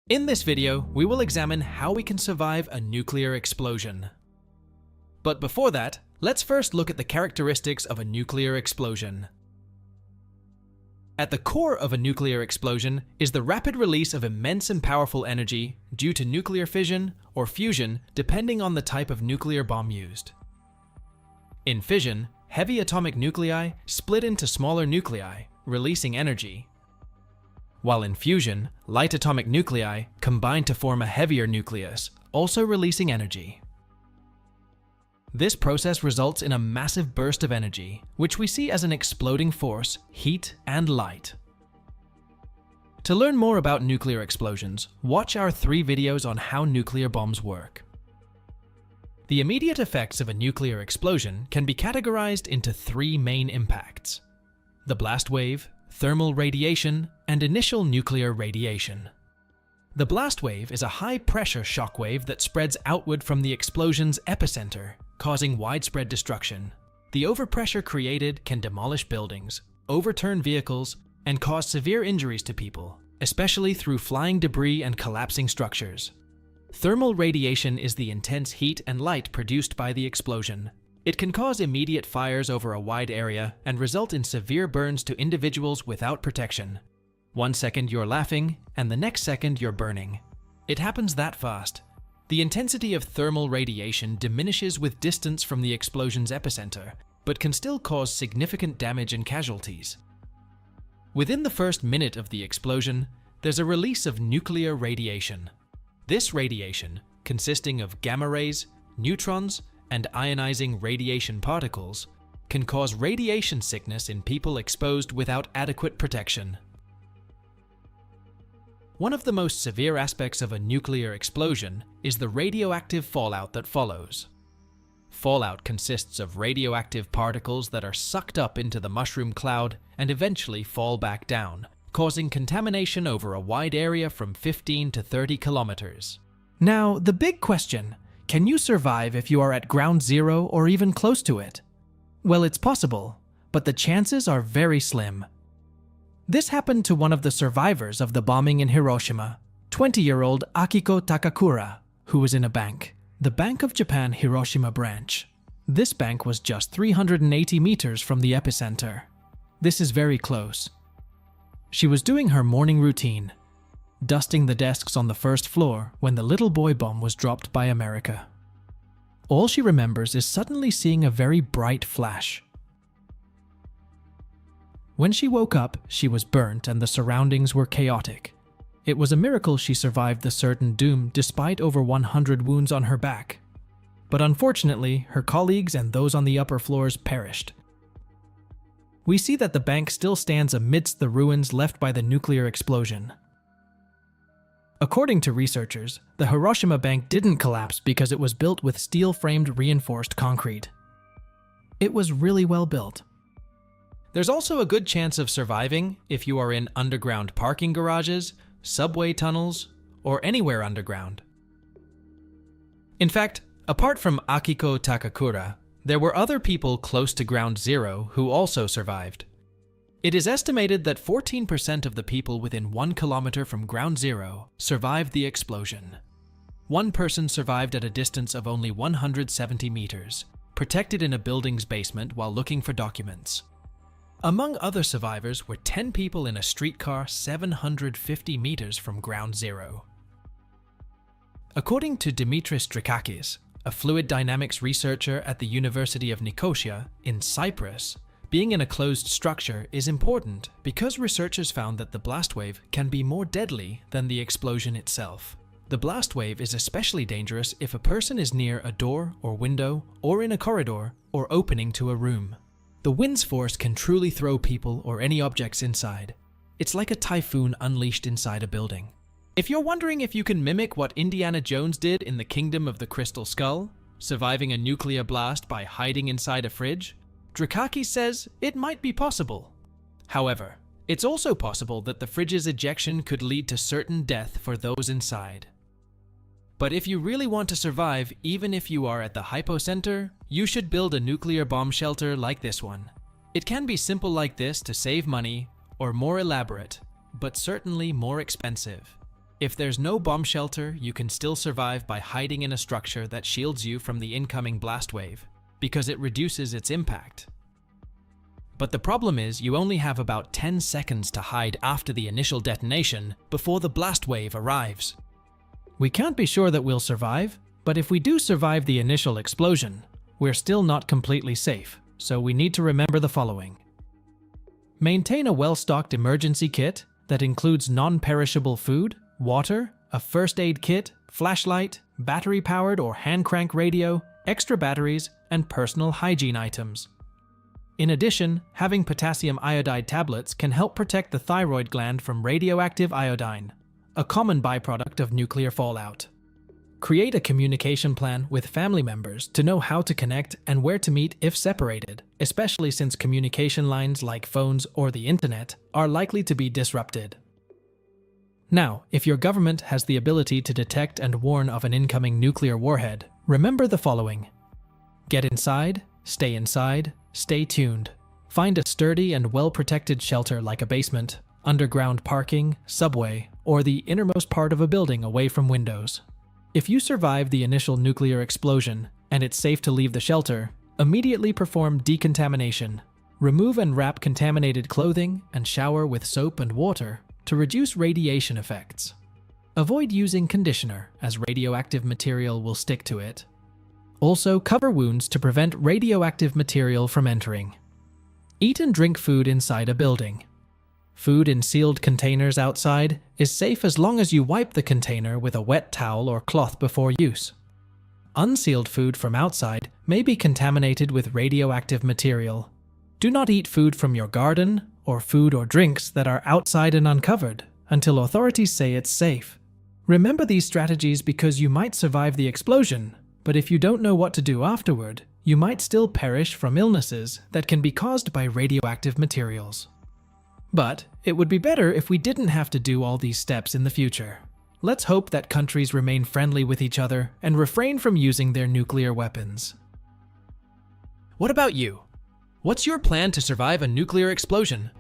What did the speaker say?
In this video, we will examine how we can survive a nuclear explosion. But before that, let's first look at the characteristics of a nuclear explosion. At the core of a nuclear explosion is the rapid release of immense and powerful energy due to nuclear fission or fusion, depending on the type of nuclear bomb used. In fission, heavy atomic nuclei split into smaller nuclei, releasing energy. While in fusion, light atomic nuclei combine to form a heavier nucleus, also releasing energy. This process results in a massive burst of energy, which we see as an exploding force, heat, and light. To learn more about nuclear explosions, watch our 3 videos on how nuclear bombs work. The immediate effects of a nuclear explosion can be categorized into 3 main impacts: the blast wave, thermal radiation, and initial nuclear radiation. The blast wave is a high-pressure shock wave that spreads outward from the explosion's epicenter, causing widespread destruction. The overpressure created can demolish buildings, overturn vehicles, and cause severe injuries to people, especially through flying debris and collapsing structures. Thermal radiation is the intense heat and light produced by the explosion. It can cause immediate fires over a wide area and result in severe burns to individuals without protection. 1 second you're laughing, and the next second you're burning. It happens that fast. The intensity of thermal radiation diminishes with distance from the explosion's epicenter, but can still cause significant damage and casualties. Within the first minute of the explosion, there's a release of nuclear radiation. This radiation, consisting of gamma rays, neutrons, and ionizing radiation particles, can cause radiation sickness in people exposed without adequate protection. One of the most severe aspects of a nuclear explosion is the radioactive fallout that follows. Fallout consists of radioactive particles that are sucked up into the mushroom cloud and eventually fall back down, causing contamination over a wide area from 15 to 30 kilometers. Now, the big question: can you survive if you are at ground zero or even close to it? Well, it's possible, but the chances are very slim. This happened to one of the survivors of the bombing in Hiroshima, 20-year-old Akiko Takakura, who was in a bank, the Bank of Japan Hiroshima branch. This bank was just 380 meters from the epicenter. This is very close. She was doing her morning routine, dusting the desks on the first floor when the little boy bomb was dropped by America. All she remembers is suddenly seeing a very bright flash. When she woke up, she was burnt and the surroundings were chaotic. It was a miracle she survived the certain doom despite over 100 wounds on her back. But unfortunately, her colleagues and those on the upper floors perished. We see that the bank still stands amidst the ruins left by the nuclear explosion. According to researchers, the Hiroshima bank didn't collapse because it was built with steel-framed reinforced concrete. It was really well built. There's also a good chance of surviving if you are in underground parking garages, subway tunnels, or anywhere underground. In fact, apart from Akiko Takakura, there were other people close to ground zero who also survived. It is estimated that 14% of the people within 1 kilometer from ground zero survived the explosion. One person survived at a distance of only 170 meters, protected in a building's basement while looking for documents. Among other survivors were 10 people in a streetcar 750 meters from ground zero. According to Dimitris Drakakis, a fluid dynamics researcher at the University of Nicosia in Cyprus, being in a closed structure is important because researchers found that the blast wave can be more deadly than the explosion itself. The blast wave is especially dangerous if a person is near a door or window or in a corridor or opening to a room. The wind's force can truly throw people or any objects inside. It's like a typhoon unleashed inside a building. If you're wondering if you can mimic what Indiana Jones did in the Kingdom of the Crystal Skull, surviving a nuclear blast by hiding inside a fridge, Drakakis says it might be possible. However, it's also possible that the fridge's ejection could lead to certain death for those inside. But if you really want to survive, even if you are at the hypocenter, you should build a nuclear bomb shelter like this one. It can be simple like this to save money, or more elaborate, but certainly more expensive. If there's no bomb shelter, you can still survive by hiding in a structure that shields you from the incoming blast wave, because it reduces its impact. But the problem is you only have about 10 seconds to hide after the initial detonation before the blast wave arrives. We can't be sure that we'll survive, but if we do survive the initial explosion, we're still not completely safe, so we need to remember the following. Maintain a well-stocked emergency kit that includes non-perishable food, water, a first aid kit, flashlight, battery-powered or hand-crank radio, extra batteries, and personal hygiene items. In addition, having potassium iodide tablets can help protect the thyroid gland from radioactive iodine, a common byproduct of nuclear fallout. Create a communication plan with family members to know how to connect and where to meet if separated, especially since communication lines like phones or the internet are likely to be disrupted. Now, if your government has the ability to detect and warn of an incoming nuclear warhead, remember the following. Get inside, stay tuned. Find a sturdy and well-protected shelter like a basement, underground parking, subway, or the innermost part of a building away from windows. If you survive the initial nuclear explosion and it's safe to leave the shelter, immediately perform decontamination. Remove and wrap contaminated clothing and shower with soap and water to reduce radiation effects. Avoid using conditioner, as radioactive material will stick to it. Also, cover wounds to prevent radioactive material from entering. Eat and drink food inside a building. Food in sealed containers outside is safe as long as you wipe the container with a wet towel or cloth before use. Unsealed food from outside may be contaminated with radioactive material. Do not eat food from your garden or food or drinks that are outside and uncovered until authorities say it's safe. Remember these strategies because you might survive the explosion, but if you don't know what to do afterward, you might still perish from illnesses that can be caused by radioactive materials. But it would be better if we didn't have to do all these steps in the future. Let's hope that countries remain friendly with each other and refrain from using their nuclear weapons. What about you? What's your plan to survive a nuclear explosion?